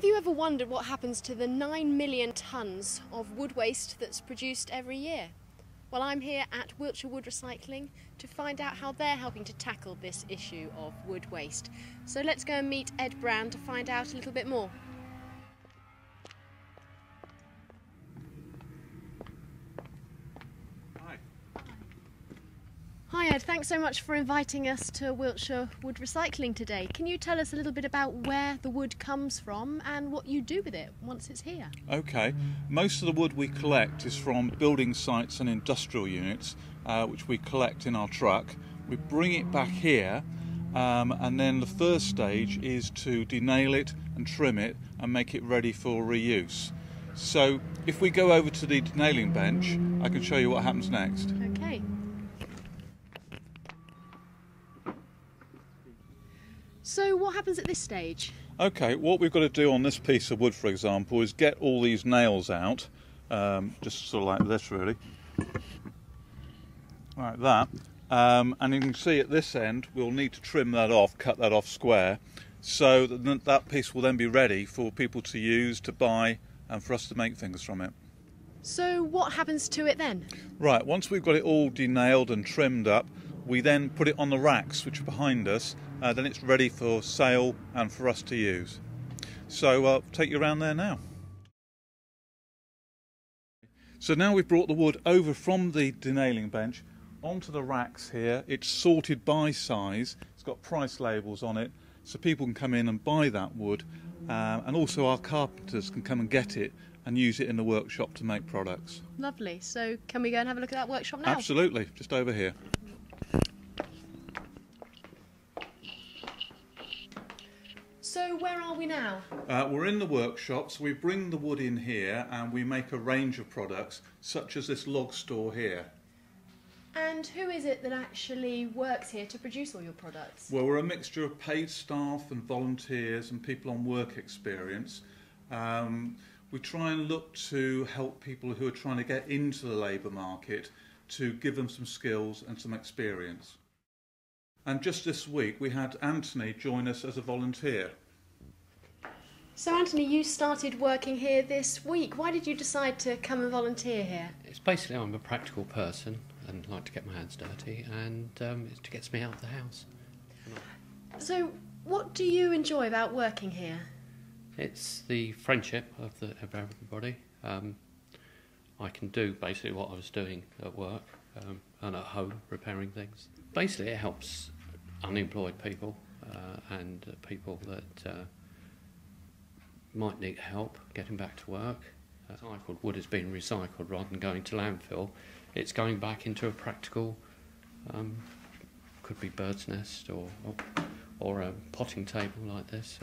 Have you ever wondered what happens to the 9 million tonnes of wood waste that's produced every year? Well, I'm here at Wiltshire Wood Recycling to find out how they're helping to tackle this issue of wood waste. So let's go and meet Ed Brown to find out a little bit more. Hi Ed, thanks so much for inviting us to Wiltshire Wood Recycling today. Can you tell us a little bit about where the wood comes from and what you do with it once it's here? Okay, most of the wood we collect is from building sites and industrial units, which we collect in our truck. We bring it back here, and then the first stage is to denail it and trim it and make it ready for reuse. So if we go over to the denailing bench, I can show you what happens next. Okay. So what happens at this stage? Okay, what we've got to do on this piece of wood, for example, is get all these nails out, just sort of like this really, like that, and you can see at this end we'll need to trim that off, cut that off square, so that that piece will then be ready for people to use, to buy, and for us to make things from it. So what happens to it then? Right, once we've got it all denailed and trimmed up, we then put it on the racks which are behind us, then it's ready for sale and for us to use. So I'll take you around there now. So now we've brought the wood over from the denailing bench onto the racks here. It's sorted by size, it's got price labels on it, so people can come in and buy that wood, and also our carpenters can come and get it and use it in the workshop to make products. Lovely, so can we go and have a look at that workshop now? Absolutely, just over here. So where are we now? We're in the workshop, so we bring the wood in here and we make a range of products such as this log store here. And who is it that actually works here to produce all your products? Well, we're a mixture of paid staff and volunteers and people on work experience. We try and look to help people who are trying to get into the labour market, to give them some skills and some experience. And just this week we had Anthony join us as a volunteer. So Anthony, you started working here this week. Why did you decide to come and volunteer here? It's basically I'm a practical person and like to get my hands dirty, and it gets me out of the house. So what do you enjoy about working here? It's the friendship of everybody. I can do basically what I was doing at work and at home, repairing things. Basically it helps unemployed people and people that might need help getting back to work. Recycled wood is being recycled rather than going to landfill. It's going back into a practical, could be bird's nest or a potting table like this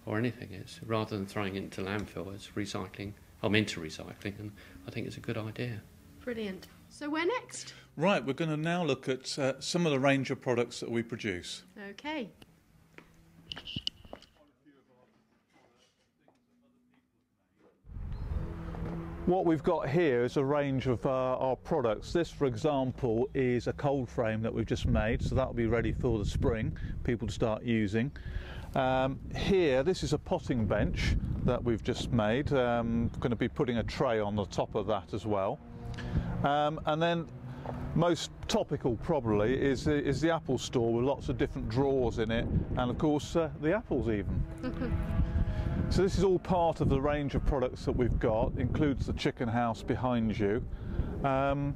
or anything. It's rather than throwing it into landfill, it's recycling. I'm into recycling and I think it's a good idea. Brilliant. So where next? Right, we're going to now look at some of the range of products that we produce. Okay. What we've got here is a range of our products. This, for example, is a cold frame that we've just made, so that'll be ready for the spring, people to start using. Here, this is a potting bench that we've just made. Going to be putting a tray on the top of that as well. And then most topical probably is the apple store with lots of different drawers in it, and of course the apples even. So this is all part of the range of products that we've got, includes the chicken house behind you, and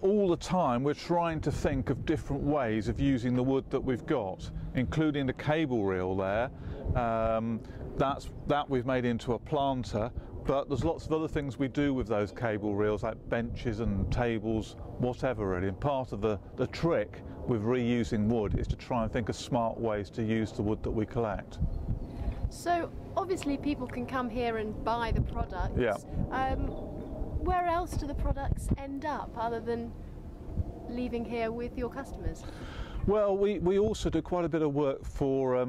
all the time we're trying to think of different ways of using the wood that we've got, including the cable reel there. That we've made into a planter, but there's lots of other things we do with those cable reels, like benches and tables, whatever really. And part of the trick with reusing wood is to try and think of smart ways to use the wood that we collect. So obviously people can come here and buy the products. Yeah. Where else do the products end up other than leaving here with your customers? Well, we also do quite a bit of work for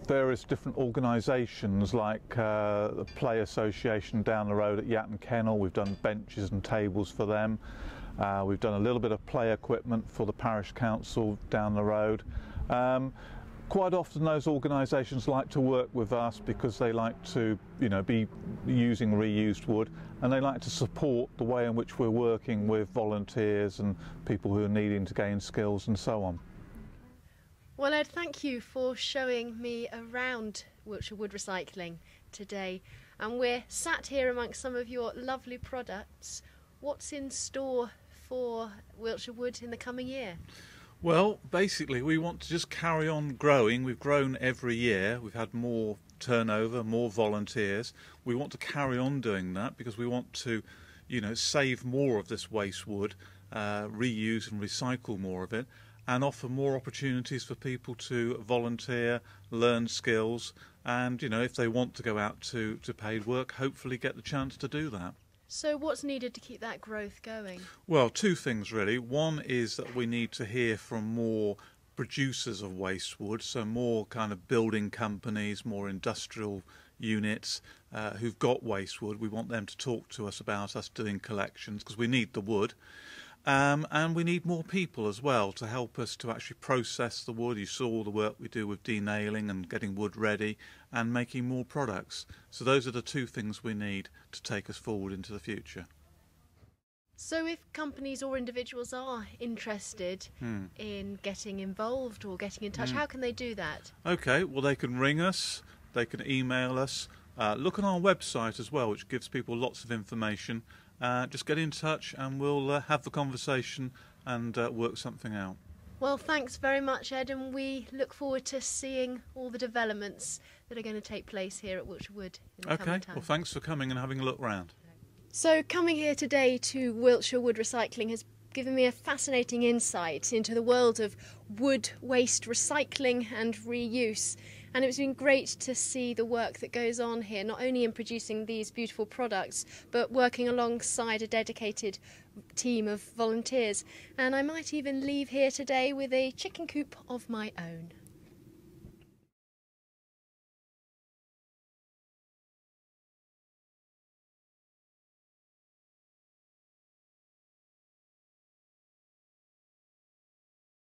various different organisations, like the Play Association down the road at Yatton Kennel. We've done benches and tables for them. We've done a little bit of play equipment for the parish council down the road. Quite often those organisations like to work with us because they like to, be using reused wood, and they like to support the way in which we're working with volunteers and people who are needing to gain skills and so on. Well, Ed, thank you for showing me around Wiltshire Wood Recycling today. And we're sat here amongst some of your lovely products. What's in store for Wiltshire Wood in the coming year? Well, basically we want to just carry on growing. We've grown every year. We've had more turnover, more volunteers. We want to carry on doing that because we want to, save more of this waste wood, reuse and recycle more of it, and offer more opportunities for people to volunteer, learn skills, and, if they want to go out to paid work, hopefully get the chance to do that. So what's needed to keep that growth going? Well, two things really. One is that we need to hear from more producers of waste wood, so more kind of building companies, more industrial units who've got waste wood. We want them to talk to us about us doing collections because we need the wood. And we need more people as well to help us to actually process the wood. You saw all the work we do with denailing and getting wood ready and making more products. So those are the two things we need to take us forward into the future. So if companies or individuals are interested in getting involved or getting in touch, how can they do that? Okay, well they can ring us, they can email us, look on our website as well, which gives people lots of information. Just get in touch and we'll have the conversation and work something out. Well, thanks very much, Ed, and we look forward to seeing all the developments that are going to take place here at Wiltshire Wood in the coming time. Well, thanks for coming and having a look round. So coming here today to Wiltshire Wood Recycling has given me a fascinating insight into the world of wood waste recycling and reuse. And it's been great to see the work that goes on here, not only in producing these beautiful products, but working alongside a dedicated team of volunteers. And I might even leave here today with a chicken coop of my own.